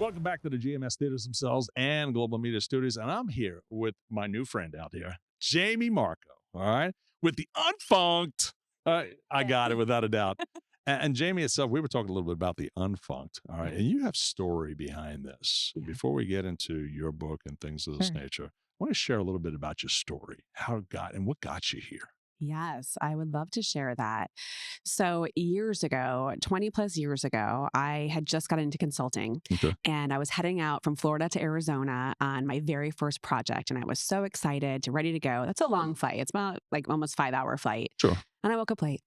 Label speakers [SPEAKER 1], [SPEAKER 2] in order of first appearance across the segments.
[SPEAKER 1] Welcome back to the GMS Theaters themselves and Global Media Studios. And I'm here with my new friend out here, Jaime Marco. All right. With the Unfunked. I got it without a doubt. And Jaime itself, we were talking a little bit about the Unfunked. All right. And you have story behind this. Before we get into your book and things of this nature, I want to share a little bit about your story, how it got and what got you here.
[SPEAKER 2] Yes, I would love to share that. So years ago, 20 plus years ago, I had just got into consulting
[SPEAKER 1] Okay.
[SPEAKER 2] and I was heading out from Florida to Arizona on my very first project. And I was so excited, ready to go. That's a long flight. It's about like almost 5-hour flight.
[SPEAKER 1] Sure.
[SPEAKER 2] And I woke up late.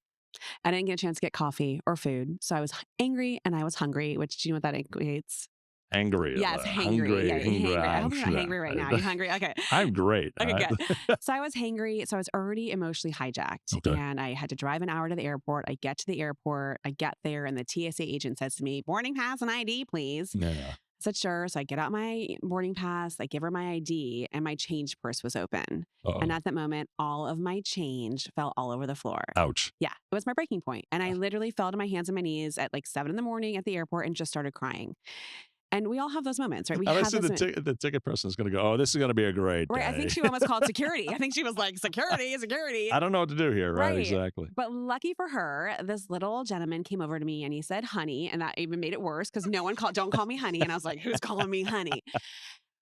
[SPEAKER 2] I didn't get a chance to get coffee or food. So I was angry and I was hungry, which do you know what that equates?
[SPEAKER 1] Angry.
[SPEAKER 2] Yes, hangry. Yeah, hangry. I hope you're not
[SPEAKER 1] Yeah.
[SPEAKER 2] hangry right now. Are you hungry? Okay.
[SPEAKER 1] I'm great.
[SPEAKER 2] Okay,
[SPEAKER 1] all right?
[SPEAKER 2] good. So I was hangry. So I was already emotionally hijacked.
[SPEAKER 1] Okay.
[SPEAKER 2] And I had to drive an hour to the airport. I get to the airport. I get there and the TSA agent says to me, boarding pass and ID, please.
[SPEAKER 1] Yeah.
[SPEAKER 2] I said, sure. So I get out my boarding pass. I give her my ID and my change purse was open.
[SPEAKER 1] Uh-oh.
[SPEAKER 2] And at that moment, all of my change fell all over the floor.
[SPEAKER 1] Ouch.
[SPEAKER 2] Yeah, it was my breaking point. And I literally fell to my hands and my knees at like 7 a.m. at the airport and just started crying. And we all have those moments, right? We
[SPEAKER 1] I
[SPEAKER 2] have
[SPEAKER 1] see the ticket person is going to go, oh, this is going to be a great day.
[SPEAKER 2] Right. I think she almost called security. I think she was like, security.
[SPEAKER 1] I don't know what to do here. Right. Exactly.
[SPEAKER 2] But lucky for her, this little gentleman came over to me and he said, honey. And that even made it worse because no one called, don't call me honey. And I was like, who's calling me honey?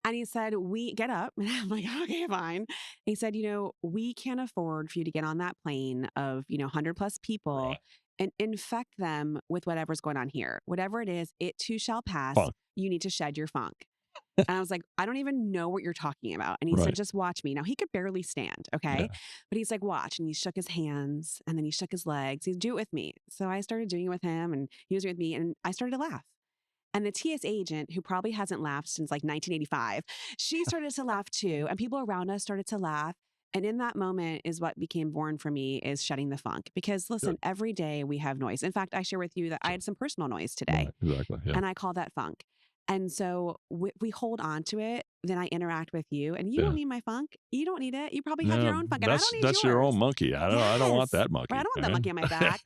[SPEAKER 2] And he said, we get up. And I'm like, okay, fine. He said, we can't afford for you to get on that plane of, 100 plus people.
[SPEAKER 1] Right.
[SPEAKER 2] And infect them with whatever's going on here. Whatever it is, it too shall pass.
[SPEAKER 1] Funk.
[SPEAKER 2] You need to shed your funk. And I was like, I don't even know what you're talking about. And he said, just watch me. Now, he could barely stand, okay?
[SPEAKER 1] Yeah.
[SPEAKER 2] But he's like, watch. And he shook his hands and then he shook his legs. He'd do it with me. So I started doing it with him and he was with me and I started to laugh. And the TS agent, who probably hasn't laughed since like 1985, she started to laugh too. And people around us started to laugh. And in that moment is what became born for me is shedding the funk. Because listen, every day we have noise. In fact, I share with you that I had some personal noise today.
[SPEAKER 1] Right, exactly. Yeah.
[SPEAKER 2] And I call that funk. And so we hold on to it. Then I interact with you and you don't need my funk. You don't need it. You probably have your own funk. And I don't need
[SPEAKER 1] that's
[SPEAKER 2] yours.
[SPEAKER 1] your own monkey. I don't want that monkey.
[SPEAKER 2] Right, I don't want that monkey on my back.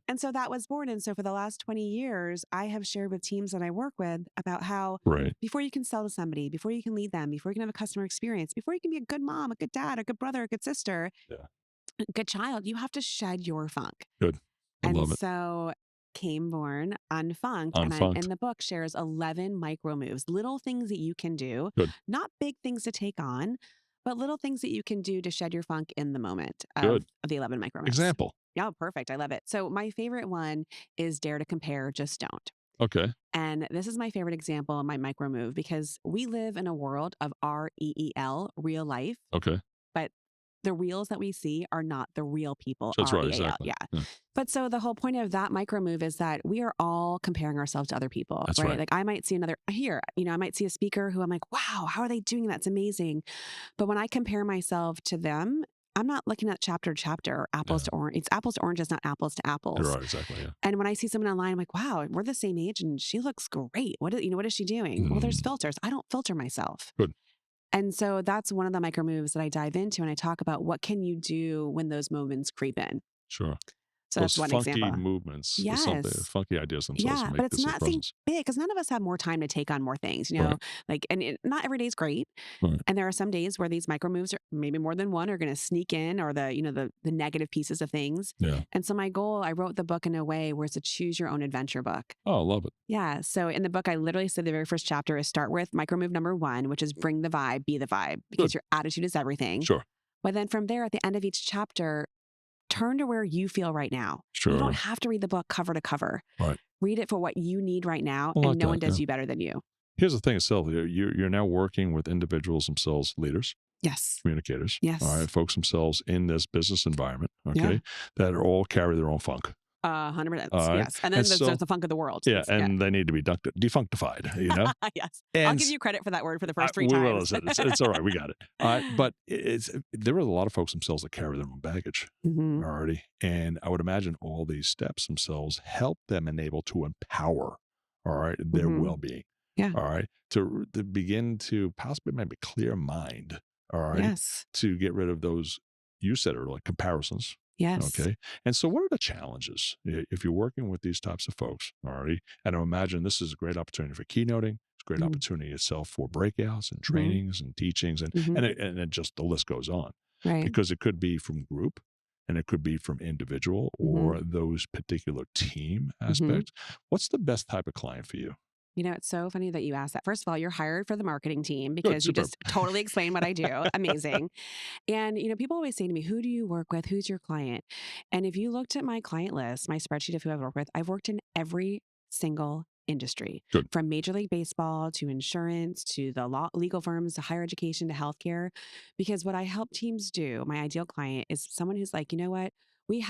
[SPEAKER 2] And so that was born. And so for the last 20 years, I have shared with teams that I work with about how before you can sell to somebody, before you can lead them, before you can have a customer experience, before you can be a good mom, a good dad, a good brother, a good sister, a good child, you have to shed your funk.
[SPEAKER 1] Good. I love it.
[SPEAKER 2] So came born Unfunked. And I, in the book, shares 11 micro moves, little things that you can do, not big things to take on, but little things that you can do to shed your funk in the moment of the 11 micro moves.
[SPEAKER 1] Example.
[SPEAKER 2] Yeah, perfect. I love it. So my favorite one is dare to compare, just don't.
[SPEAKER 1] Okay.
[SPEAKER 2] And this is my favorite example of my micro move because we live in a world of REEL, real life.
[SPEAKER 1] Okay.
[SPEAKER 2] But the reels that we see are not the real people.
[SPEAKER 1] That's right,
[SPEAKER 2] R-E-A-L.
[SPEAKER 1] exactly.
[SPEAKER 2] Yeah. But so the whole point of that micro move is that we are all comparing ourselves to other people.
[SPEAKER 1] That's right.
[SPEAKER 2] Like I might see I might see a speaker who I'm like, wow, how are they doing that? It's amazing. But when I compare myself to them, I'm not looking at chapter to chapter or apples to orange. It's apples to oranges, not apples to apples.
[SPEAKER 1] You're right, exactly. Yeah.
[SPEAKER 2] And when I see someone online, I'm like, wow, we're the same age and she looks great. What is she doing? Well, there's filters. I don't filter myself.
[SPEAKER 1] Good.
[SPEAKER 2] And so that's one of the micro moves that I dive into and I talk about what can you do when those moments creep in.
[SPEAKER 1] Sure.
[SPEAKER 2] So
[SPEAKER 1] those
[SPEAKER 2] that's one
[SPEAKER 1] funky
[SPEAKER 2] example.
[SPEAKER 1] movements,
[SPEAKER 2] Yes.
[SPEAKER 1] funky ideas themselves.
[SPEAKER 2] Yeah,
[SPEAKER 1] make
[SPEAKER 2] but it's
[SPEAKER 1] this a
[SPEAKER 2] not
[SPEAKER 1] presence.
[SPEAKER 2] big because none of us have more time to take on more things, not every day is great.
[SPEAKER 1] Right.
[SPEAKER 2] And there are some days where these micro moves are maybe more than one are going to sneak in or the negative pieces of things.
[SPEAKER 1] Yeah.
[SPEAKER 2] And so my goal, I wrote the book in a way where it's a choose your own adventure book.
[SPEAKER 1] Oh, I love it.
[SPEAKER 2] Yeah. So in the book, I literally said the very first chapter is start with micro move number 1, which is bring the vibe, be the vibe, because your attitude is everything.
[SPEAKER 1] Sure.
[SPEAKER 2] But then from there, at the end of each chapter, turn to where you feel right now.
[SPEAKER 1] Sure.
[SPEAKER 2] You don't have to read the book cover to cover.
[SPEAKER 1] Right.
[SPEAKER 2] Read it for what you need right now,
[SPEAKER 1] I like
[SPEAKER 2] and no
[SPEAKER 1] that,
[SPEAKER 2] one does you better than you.
[SPEAKER 1] Here's the thing itself. You're now working with individuals themselves, leaders,
[SPEAKER 2] Yes.
[SPEAKER 1] communicators,
[SPEAKER 2] Yes.
[SPEAKER 1] all right, folks themselves in this business environment, okay, that are all carry their own funk.
[SPEAKER 2] 100%.
[SPEAKER 1] All right.
[SPEAKER 2] Yes. And then there's the funk of the world.
[SPEAKER 1] Yeah, and they need to be defunctified,
[SPEAKER 2] Yes.
[SPEAKER 1] And
[SPEAKER 2] I'll give you credit for that word for the first 3
[SPEAKER 1] we
[SPEAKER 2] times.
[SPEAKER 1] will. It's all right. We got it. All right. But there are a lot of folks themselves that carry their own baggage already. And I would imagine all these steps themselves help them enable to empower, all right, their well-being.
[SPEAKER 2] Yeah.
[SPEAKER 1] All right. To begin to possibly maybe clear mind. All right.
[SPEAKER 2] Yes.
[SPEAKER 1] To get rid of those, you said it, like comparisons.
[SPEAKER 2] Yes.
[SPEAKER 1] Okay. And so what are the challenges if you're working with these types of folks? All right. And I imagine this is a great opportunity for keynoting. It's a great
[SPEAKER 2] Mhm.
[SPEAKER 1] opportunity itself for breakouts and
[SPEAKER 2] Mhm.
[SPEAKER 1] trainings and teachings, and
[SPEAKER 2] Mhm.
[SPEAKER 1] and just the list goes on,
[SPEAKER 2] Right.
[SPEAKER 1] because it could be from group, and it could be from individual
[SPEAKER 2] Mhm.
[SPEAKER 1] or those particular team
[SPEAKER 2] Mhm.
[SPEAKER 1] aspects. What's the best type of client for you?
[SPEAKER 2] You know, it's so funny that you asked that. First of all, you're hired for the marketing team
[SPEAKER 1] Good,
[SPEAKER 2] because you
[SPEAKER 1] superb.
[SPEAKER 2] just totally explain what I do. Amazing. And, people always say to me, who do you work with? Who's your client? And if you looked at my client list, my spreadsheet of who I've worked with, I've worked in every single industry,
[SPEAKER 1] Good.
[SPEAKER 2] from Major League Baseball to insurance to the legal firms to higher education to healthcare. Because what I help teams do, my ideal client is someone who's like, you know what?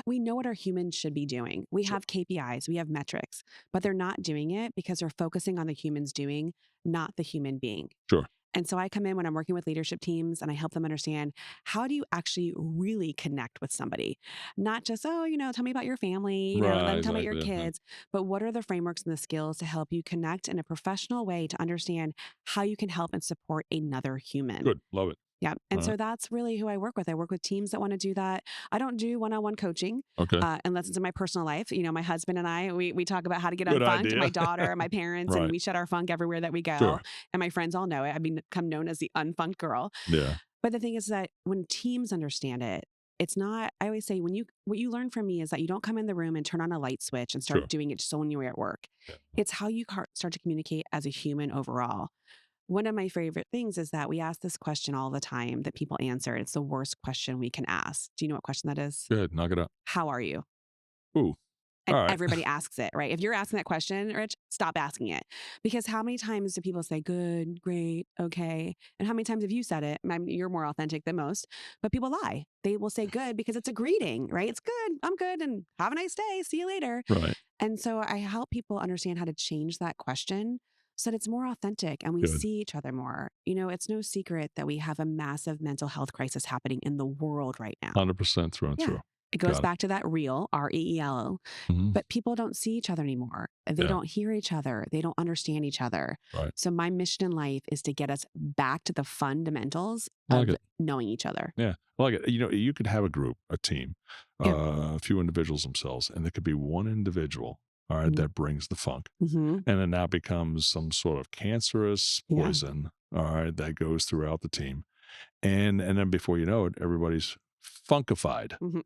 [SPEAKER 2] We know what our humans should be doing. We
[SPEAKER 1] Sure.
[SPEAKER 2] have KPIs, we have metrics, but they're not doing it because they're focusing on the humans doing, not the human being.
[SPEAKER 1] Sure.
[SPEAKER 2] And so I come in when I'm working with leadership teams and I help them understand, how do you actually really connect with somebody? Not just, oh, tell me about your family,
[SPEAKER 1] Right,
[SPEAKER 2] then tell me about your
[SPEAKER 1] exactly, yeah.
[SPEAKER 2] kids, but what are the frameworks and the skills to help you connect in a professional way to understand how you can help and support another human?
[SPEAKER 1] Good, love it.
[SPEAKER 2] Yeah. And
[SPEAKER 1] Alright,
[SPEAKER 2] so that's really who I work with. I work with teams that want to do that. I don't do one-on-one coaching
[SPEAKER 1] okay,
[SPEAKER 2] unless it's in my personal life. My husband and I, we talk about how to get
[SPEAKER 1] good
[SPEAKER 2] unfunked, my
[SPEAKER 1] idea.
[SPEAKER 2] daughter, my parents, and
[SPEAKER 1] Right,
[SPEAKER 2] we shed our funk everywhere that we go.
[SPEAKER 1] sure,
[SPEAKER 2] And my friends all know it. I've become known as the unfunked girl.
[SPEAKER 1] yeah,
[SPEAKER 2] But the thing is that when teams understand it, it's not, I always say, what you learn from me is that you don't come in the room and turn on a light switch and start
[SPEAKER 1] sure,
[SPEAKER 2] doing it just when you're at work.
[SPEAKER 1] yeah,
[SPEAKER 2] It's how you start to communicate as a human overall. One of my favorite things is that we ask this question all the time that people answer. It's the worst question we can ask. Do you know what question that is?
[SPEAKER 1] good, knock it out.
[SPEAKER 2] How are you?
[SPEAKER 1] Ooh,
[SPEAKER 2] And
[SPEAKER 1] alright,
[SPEAKER 2] everybody asks it, right? If you're asking that question, Rich, stop asking it. Because how many times do people say good, great, okay? And how many times have you said it? I mean, you're more authentic than most, but people lie. They will say good because it's a greeting, right? It's good. I'm good. And have a nice day. See you later.
[SPEAKER 1] right,
[SPEAKER 2] And so I help people understand how to change that question so that it's more authentic and we
[SPEAKER 1] good,
[SPEAKER 2] see each other more. It's no secret that we have a massive mental health crisis happening in the world right now.
[SPEAKER 1] 100% through and
[SPEAKER 2] Yeah.
[SPEAKER 1] through.
[SPEAKER 2] It goes
[SPEAKER 1] Got it.
[SPEAKER 2] back to that real, REEL,
[SPEAKER 1] Mhm,
[SPEAKER 2] but people don't see each other anymore. They
[SPEAKER 1] yeah,
[SPEAKER 2] don't hear each other. They don't understand each other.
[SPEAKER 1] right,
[SPEAKER 2] So my mission in life is to get us back to the fundamentals
[SPEAKER 1] I like
[SPEAKER 2] of
[SPEAKER 1] it.
[SPEAKER 2] knowing each other.
[SPEAKER 1] Yeah, I like it. You could have a group, a team,
[SPEAKER 2] Yeah.
[SPEAKER 1] a few individuals themselves, and there could be one individual, all right, that brings the funk,
[SPEAKER 2] Mm-hmm.
[SPEAKER 1] and it now becomes some sort of cancerous
[SPEAKER 2] Yeah.
[SPEAKER 1] poison, all right, that goes throughout the team, and then before you know it, everybody's funkified.
[SPEAKER 2] Hmm.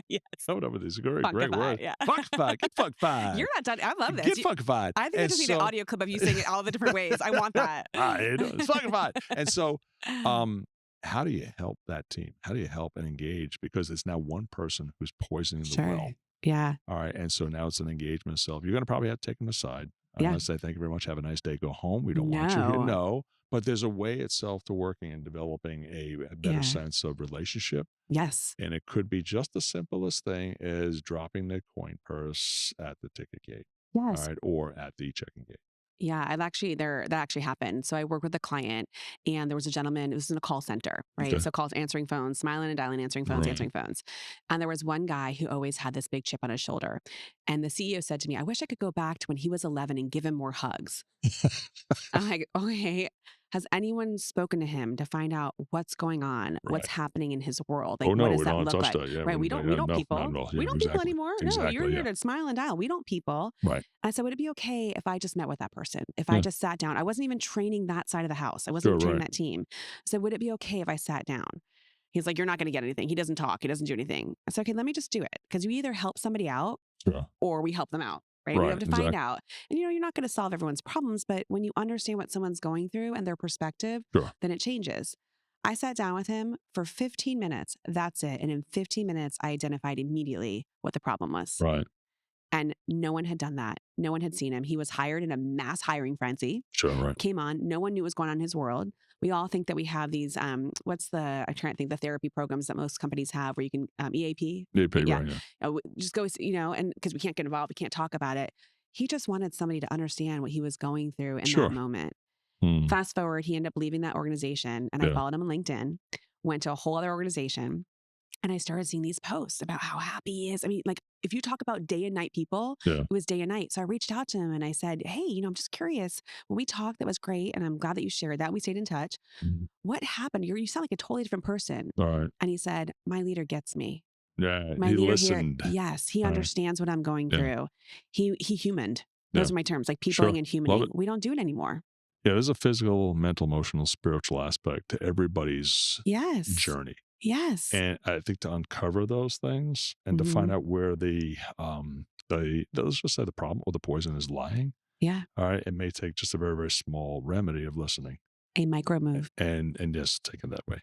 [SPEAKER 2] Yes.
[SPEAKER 1] Coming up with these great, great
[SPEAKER 2] Funkify.
[SPEAKER 1] words.
[SPEAKER 2] Yeah.
[SPEAKER 1] Funkified, get funkified,
[SPEAKER 2] You're not done. I love this.
[SPEAKER 1] get funkified,
[SPEAKER 2] I think I
[SPEAKER 1] and
[SPEAKER 2] just need an
[SPEAKER 1] so
[SPEAKER 2] audio clip of you saying it all the different ways. I want that.
[SPEAKER 1] it's funkified, and so um, how do you help that team? How do you help and engage? Because it's now one person who's poisoning the
[SPEAKER 2] Sure.
[SPEAKER 1] well.
[SPEAKER 2] Yeah.
[SPEAKER 1] All right. And so now it's an engagement itself. You're going to probably have to take them aside.
[SPEAKER 2] Yeah.
[SPEAKER 1] Say, thank you very much. Have a nice day. Go home. We don't want you here.
[SPEAKER 2] No.
[SPEAKER 1] No. But there's a way itself to working and developing a better
[SPEAKER 2] Yeah.
[SPEAKER 1] sense of relationship.
[SPEAKER 2] Yes.
[SPEAKER 1] And it could be just the simplest thing as dropping the coin purse at the ticket gate. All
[SPEAKER 2] Yes.
[SPEAKER 1] right. Or at the check-in gate.
[SPEAKER 2] Yeah, that actually happened. So I worked with a client and there was a gentleman, it was in a call center, right?
[SPEAKER 1] Okay.
[SPEAKER 2] So calls answering phones, smiling and dialing,
[SPEAKER 1] Right.
[SPEAKER 2] answering phones. And there was one guy who always had this big chip on his shoulder. And the CEO said to me, I wish I could go back to when he was 11 and give him more hugs. I'm like, okay, has anyone spoken to him to find out what's going on, what's
[SPEAKER 1] Right.
[SPEAKER 2] happening in his world? Like,
[SPEAKER 1] Oh,
[SPEAKER 2] what
[SPEAKER 1] no,
[SPEAKER 2] does
[SPEAKER 1] we
[SPEAKER 2] that
[SPEAKER 1] don't
[SPEAKER 2] look
[SPEAKER 1] touch
[SPEAKER 2] like?
[SPEAKER 1] that. Yeah.
[SPEAKER 2] Right? We don't, we
[SPEAKER 1] Yeah,
[SPEAKER 2] don't
[SPEAKER 1] no, not
[SPEAKER 2] people.
[SPEAKER 1] at all.
[SPEAKER 2] We
[SPEAKER 1] Yeah,
[SPEAKER 2] don't people
[SPEAKER 1] exactly.
[SPEAKER 2] anymore. No, you're
[SPEAKER 1] Exactly.
[SPEAKER 2] here
[SPEAKER 1] Yeah.
[SPEAKER 2] to smile and dial. We don't people.
[SPEAKER 1] Right.
[SPEAKER 2] I said, would it be okay if I just met with that person? If I
[SPEAKER 1] Yeah.
[SPEAKER 2] just sat down? I wasn't even training that side of the house. I wasn't
[SPEAKER 1] Sure.
[SPEAKER 2] even training
[SPEAKER 1] Right.
[SPEAKER 2] that team. So would it be okay if I sat down? He's like, you're not going to get anything. He doesn't talk. He doesn't do anything. I said, okay, let me just do it. Because you either help somebody out
[SPEAKER 1] Sure.
[SPEAKER 2] or we help them out, right? We have
[SPEAKER 1] Right.
[SPEAKER 2] to find
[SPEAKER 1] Exactly.
[SPEAKER 2] out. And you're not going to solve everyone's problems, but when you understand what someone's going through and their perspective,
[SPEAKER 1] Sure.
[SPEAKER 2] then it changes. I sat down with him for 15 minutes. That's it. And in 15 minutes, I identified immediately what the problem was.
[SPEAKER 1] Right.
[SPEAKER 2] And no one had done that. No one had seen him. He was hired in a mass hiring frenzy,
[SPEAKER 1] Sure. Right.
[SPEAKER 2] came on. No one knew what was going on in his world. We all think that we have these, I'm trying to think the therapy programs that most companies have where you can, EAP.
[SPEAKER 1] Yeah. Pay
[SPEAKER 2] Yeah.
[SPEAKER 1] right. Yeah.
[SPEAKER 2] Just go, and because we can't get involved, we can't talk about it. He just wanted somebody to understand what he was going through in that
[SPEAKER 1] Sure.
[SPEAKER 2] moment.
[SPEAKER 1] Hmm.
[SPEAKER 2] Fast forward, he ended up leaving that organization and I
[SPEAKER 1] Yeah.
[SPEAKER 2] followed him on LinkedIn, went to a whole other organization. And I started seeing these posts about how happy he is. I mean, like if you talk about day and night people,
[SPEAKER 1] Yeah.
[SPEAKER 2] it was day and night. So I reached out to him and I said, hey, I'm just curious. When we talked, that was great. And I'm glad that you shared that. We stayed in touch.
[SPEAKER 1] Mhm.
[SPEAKER 2] What happened? You sound like a totally different person.
[SPEAKER 1] All right.
[SPEAKER 2] And he said, my leader gets me.
[SPEAKER 1] Yeah.
[SPEAKER 2] My
[SPEAKER 1] He
[SPEAKER 2] leader here,
[SPEAKER 1] listened.
[SPEAKER 2] yes, he
[SPEAKER 1] All right.
[SPEAKER 2] understands what I'm going
[SPEAKER 1] Yeah.
[SPEAKER 2] through. He humaned.
[SPEAKER 1] Yeah.
[SPEAKER 2] Those are my terms, like
[SPEAKER 1] Sure.
[SPEAKER 2] peopling and
[SPEAKER 1] Love
[SPEAKER 2] humaning.
[SPEAKER 1] it.
[SPEAKER 2] We don't do it anymore.
[SPEAKER 1] Yeah, there's a physical, mental, emotional, spiritual aspect to everybody's
[SPEAKER 2] Yes.
[SPEAKER 1] journey.
[SPEAKER 2] Yes.
[SPEAKER 1] And I think to uncover those things and to find
[SPEAKER 2] Mhm.
[SPEAKER 1] out where the let's just say the problem or the poison is lying,
[SPEAKER 2] Yeah.
[SPEAKER 1] all right, it may take just a very, very small remedy of listening
[SPEAKER 2] A micro move.
[SPEAKER 1] and just take it that way.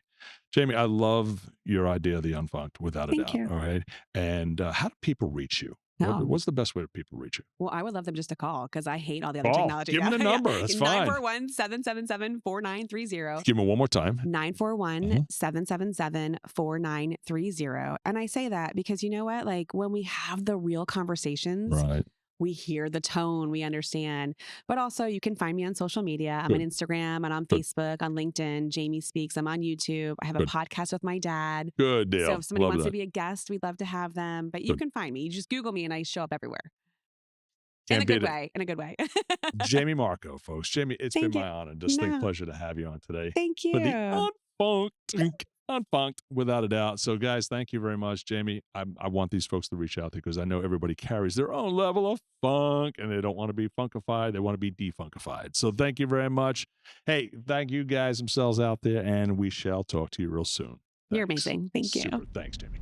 [SPEAKER 1] Jamie, I love your idea of the unfunked without a
[SPEAKER 2] Thank
[SPEAKER 1] doubt.
[SPEAKER 2] you.
[SPEAKER 1] All right. And how do people reach you?
[SPEAKER 2] Oh,
[SPEAKER 1] What's the best way that people reach you?
[SPEAKER 2] well, I would love them just to call because I hate all the other
[SPEAKER 1] Oh,
[SPEAKER 2] technology.
[SPEAKER 1] give them
[SPEAKER 2] Yeah.
[SPEAKER 1] the
[SPEAKER 2] Yeah.
[SPEAKER 1] number. That's fine.
[SPEAKER 2] 941-777-4930.
[SPEAKER 1] Give them one more time.
[SPEAKER 2] 941
[SPEAKER 1] Uh-huh.
[SPEAKER 2] 777 4930. And I say that because you know what? Like when we have the real conversations,
[SPEAKER 1] Right.
[SPEAKER 2] we hear the tone, we understand. But also, you can find me on social media. I'm on
[SPEAKER 1] Good.
[SPEAKER 2] Instagram and on
[SPEAKER 1] Good.
[SPEAKER 2] Facebook, on LinkedIn. Jamie Speaks. I'm on YouTube. I have a
[SPEAKER 1] Good.
[SPEAKER 2] podcast with my dad.
[SPEAKER 1] Good
[SPEAKER 2] So
[SPEAKER 1] deal.
[SPEAKER 2] if somebody
[SPEAKER 1] Love
[SPEAKER 2] wants to
[SPEAKER 1] that.
[SPEAKER 2] be a guest, we'd love to have them. But you
[SPEAKER 1] Good.
[SPEAKER 2] can find me. You just Google me and I show up everywhere in a
[SPEAKER 1] Can't
[SPEAKER 2] good
[SPEAKER 1] beat it.
[SPEAKER 2] way. In a good way.
[SPEAKER 1] Jamie Marco, folks. Jamie, it's been
[SPEAKER 2] Thank you.
[SPEAKER 1] my honor, distinct
[SPEAKER 2] No,
[SPEAKER 1] pleasure to have you on today
[SPEAKER 2] thank
[SPEAKER 1] for the
[SPEAKER 2] you.
[SPEAKER 1] unfunked, without a doubt. So, guys, thank you very much, Jamie. I want these folks to reach out to because I know everybody carries their own level of funk and they don't want to be funkified; they want to be defunkified. So, thank you very much. Hey, thank you guys themselves out there, and we shall talk to you real soon.
[SPEAKER 2] You're
[SPEAKER 1] Thanks.
[SPEAKER 2] amazing. Thank you.
[SPEAKER 1] Super. Thanks, Jamie.